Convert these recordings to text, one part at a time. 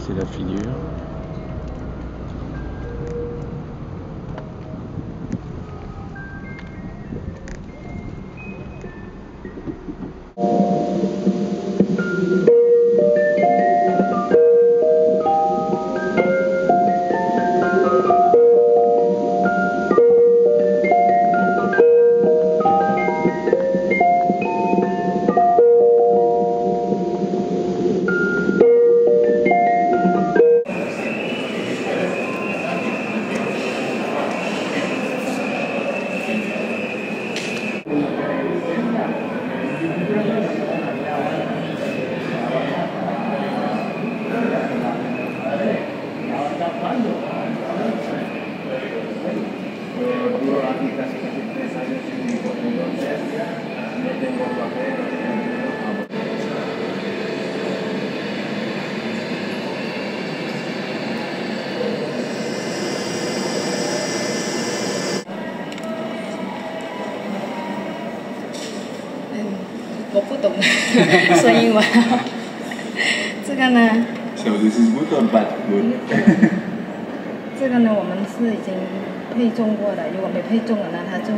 c'est la figure.我不懂，所以我这个呢， So this is wood or bad wood? 这个呢我们是已经配種過啦，如果未配種嘅呢，它就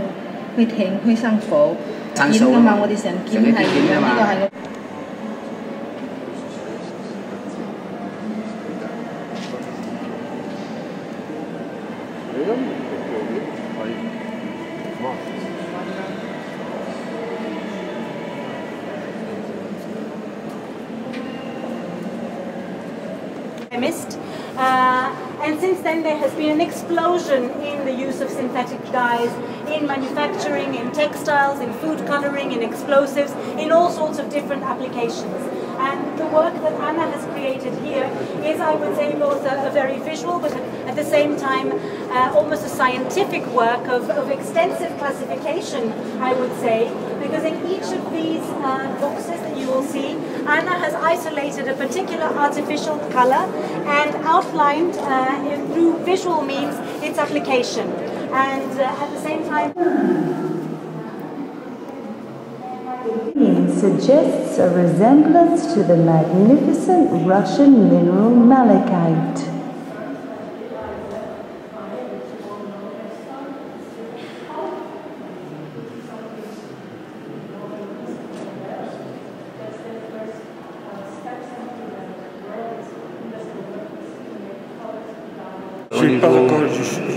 會停，會生火。見㗎嘛，我哋成件係呢個係。And since then there has been an explosion in the use of synthetic dyes in manufacturing, in textiles, in food coloring, in explosives, in all sorts of different applications. And the work that Anna has created here is, I would say, both a very visual but at the same time almost a scientific work of extensive classification, I would say, because in each of these boxes that you will see, Anna has isolated a particular artificial color and outlined through visual means its application. And at the same time, suggests a resemblance to the magnificent Russian mineral malachite.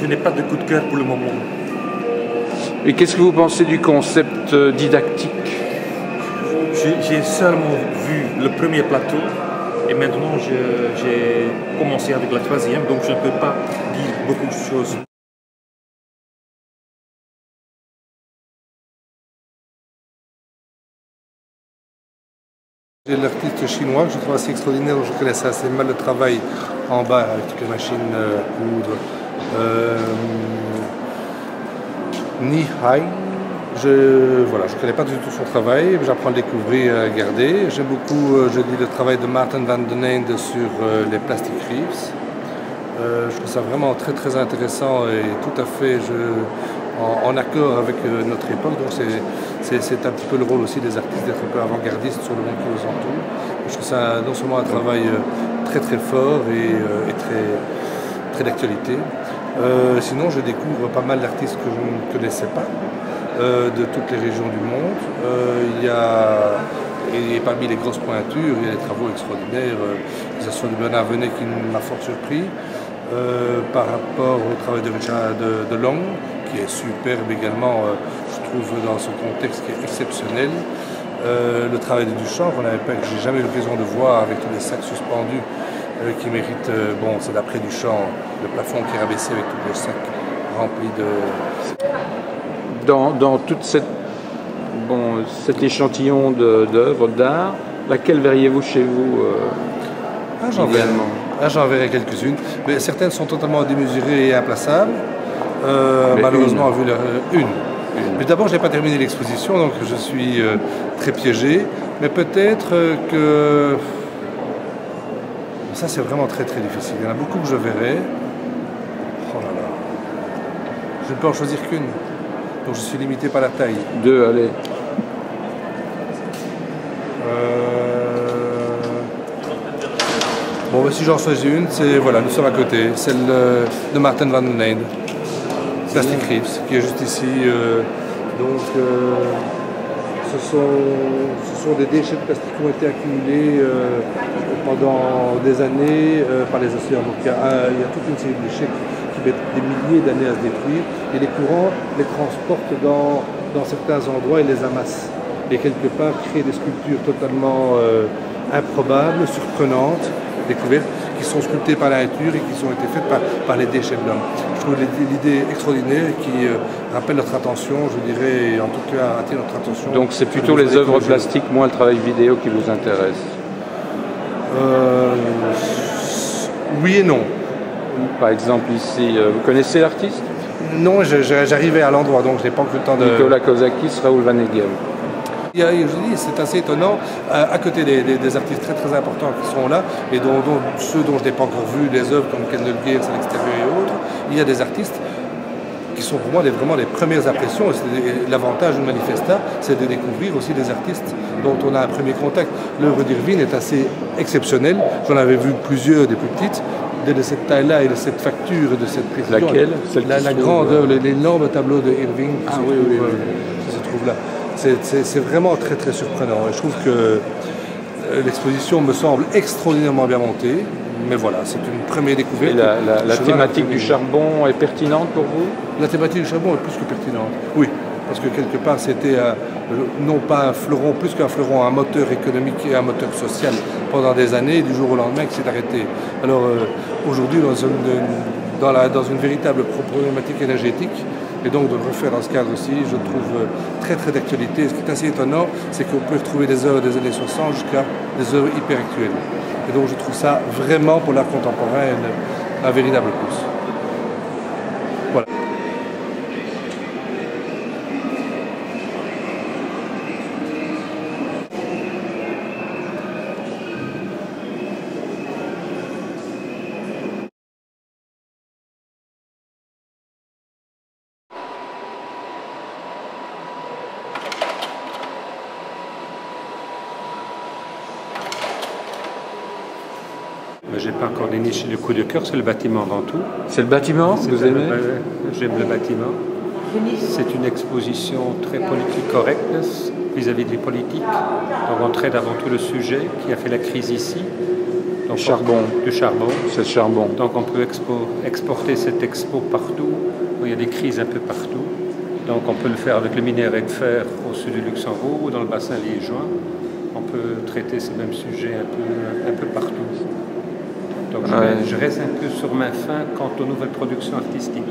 Je n'ai pas de coup de cœur pour le moment. Et qu'est-ce que vous pensez du concept didactique? J'ai seulement vu le premier plateau et maintenant j'ai commencé avec la troisième, donc je ne peux pas dire beaucoup de choses. L'artiste chinois, je trouve assez extraordinaire, je connaissais assez mal le travail en bas avec toutes les machines poudre. Ni Hai, je ne connais pas du tout son travail, j'apprends à le découvrir, à regarder. J'aime beaucoup, je lis le travail de Martin van den Ende sur les plastic reefs. Je trouve ça vraiment très très intéressant et tout à fait en accord avec notre époque. Donc c'est un petit peu le rôle aussi des artistes d'être un peu avant-gardistes sur le monde qui nous entoure. Je trouve ça non seulement un travail très très fort et très d'actualité. Sinon je découvre pas mal d'artistes que je ne connaissais pas de toutes les régions du monde. Et parmi les grosses pointures, il y a des travaux extraordinaires, que ce soit de Bernard Venet qui m'a fort surpris, par rapport au travail de Richard de Long, qui est superbe également, je trouve, dans ce contexte qui est exceptionnel. Le travail de Duchamp, que j'ai jamais eu l'occasion de voir avec tous les sacs suspendus, qui mérite, bon, c'est d'après Duchamp, le plafond qui est rabaissé avec tous les sacs remplis de... Dans toute cet échantillon d'œuvres d'art, laquelle verriez-vous chez vous J'en verrai quelques-unes, mais certaines sont totalement démesurées et implaçables. Malheureusement, vu une. Mais d'abord, je n'ai pas terminé l'exposition, donc je suis très piégé. Mais peut-être que... Ça, c'est vraiment très très difficile. Il y en a beaucoup que je verrai. Oh là là. Je ne peux en choisir qu'une. Donc je suis limité par la taille. Deux, allez. Bon, bah, si j'en choisis une, c'est voilà, nous sommes à côté, celle de Maarten van den Eynde, Plastic Reefs, qui est juste ici. Ce sont des déchets de plastique qui ont été accumulés pendant des années par les océans. Donc il y a toute une série de déchets qui mettent des milliers d'années à se détruire et les courants les transportent dans certains endroits et les amassent. Et quelque part créent des sculptures totalement improbables, surprenantes, découvertes, qui sont sculptées par la nature et qui ont été faites par les déchets de l'homme. Je trouve l'idée extraordinaire qui rappelle notre attention, je dirais, et en tout cas attire notre attention. Donc c'est plutôt les œuvres plastiques, moins le travail vidéo qui vous intéresse? Oui et non. Par exemple ici, vous connaissez l'artiste? Non, j'arrivais à l'endroit, donc je n'ai pas encore eu le temps de... Nicolas Kozakis, Raoul Van Eghem. Je dis, c'est assez étonnant, à côté des artistes très très importants qui sont là, et ceux dont je n'ai pas encore vu les œuvres comme Kendall Gales à l'extérieur et autres, il y a des artistes qui sont pour moi vraiment les premières impressions. L'avantage du Manifesta, c'est de découvrir aussi des artistes dont on a un premier contact. L'œuvre d'Irving est assez exceptionnelle, j'en avais vu plusieurs des plus petites, de cette taille-là et de cette facture et de cette précision. Laquelle? La grande œuvre, l'énorme tableau de Irving qui se trouve là. C'est vraiment très très surprenant. Je trouve que l'exposition me semble extraordinairement bien montée, mais voilà, c'est une première découverte. Et la thématique du charbon est pertinente pour vous? La thématique du charbon est plus que pertinente, oui. Parce que quelque part, c'était non pas un fleuron, plus qu'un fleuron, un moteur économique et un moteur social pendant des années, du jour au lendemain, qui s'est arrêté. Alors aujourd'hui, dans une véritable problématique énergétique, et donc de le refaire dans ce cadre aussi, je trouve très très d'actualité. Ce qui est assez étonnant, c'est qu'on peut retrouver des œuvres des années 60 jusqu'à des œuvres hyper actuelles. Et donc je trouve ça vraiment pour l'art contemporain un véritable plus. Voilà. J'ai pas encore déniché le coup de cœur, c'est le bâtiment avant tout. C'est le bâtiment que vous aimez? J'aime le bâtiment. C'est une exposition très politique correctness vis-à-vis des politiques. Donc on traite avant tout le sujet qui a fait la crise ici. Donc, du charbon. C'est le charbon. Donc on peut exporter cette expo partout. Il y a des crises un peu partout. Donc on peut le faire avec le minerai de fer au sud du Luxembourg ou dans le bassin liégeois. On peut traiter ces mêmes sujets un peu partout. Donc je reste un peu sur ma faim quant aux nouvelles productions artistiques.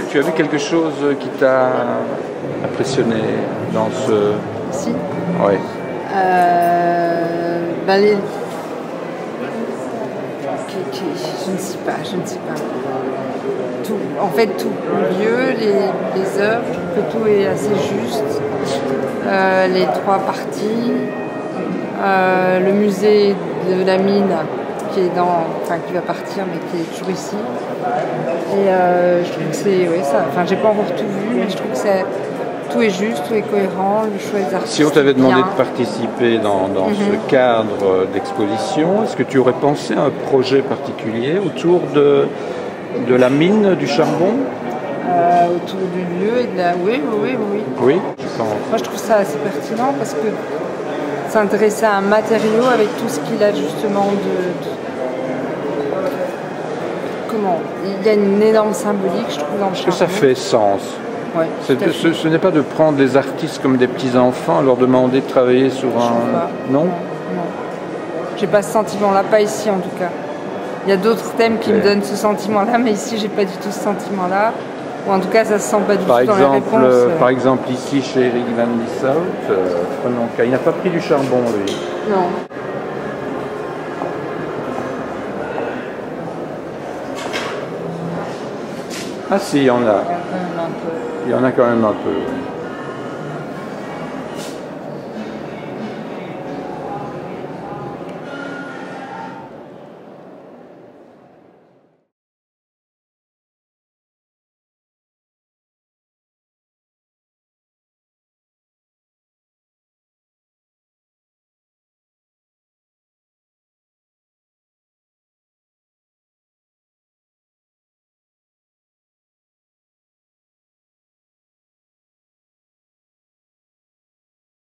tu as vu quelque chose qui t'a impressionné dans ce... Si. Oui. Je ne sais pas. Tout, en fait, tout le lieu, les œuvres, je trouve que tout est assez juste. Les 3 parties, le musée de la mine qui va partir mais qui est toujours ici. Et je trouve que c'est, j'ai pas encore tout vu, mais je trouve que tout est juste, tout est cohérent, le choix des artistes. Si on t'avait demandé de participer dans ce cadre d'exposition, est-ce que tu aurais pensé à un projet particulier autour de la mine du charbon? Autour du lieu et de la... Oui. Oui, je pense. Moi, je trouve ça assez pertinent parce que s'intéresser à un matériau avec tout ce qu'il a justement Comment? Il y a une énorme symbolique, je trouve, dans le charbon. Est-ce que ça fait sens? Ouais, ce n'est pas de prendre les artistes comme des petits-enfants, leur demander de travailler sur Non. J'ai pas ce sentiment-là, pas ici en tout cas. Il y a d'autres thèmes qui me donnent ce sentiment-là, mais ici, j'ai pas du tout ce sentiment-là. Ou en tout cas, ça se sent pas du tout dans les réponses. Par exemple, ici, chez Eric Van Lieshout, prenons le cas, il n'a pas pris du charbon, lui. Non. Ah si, il y en a. Il y en a quand même un peu.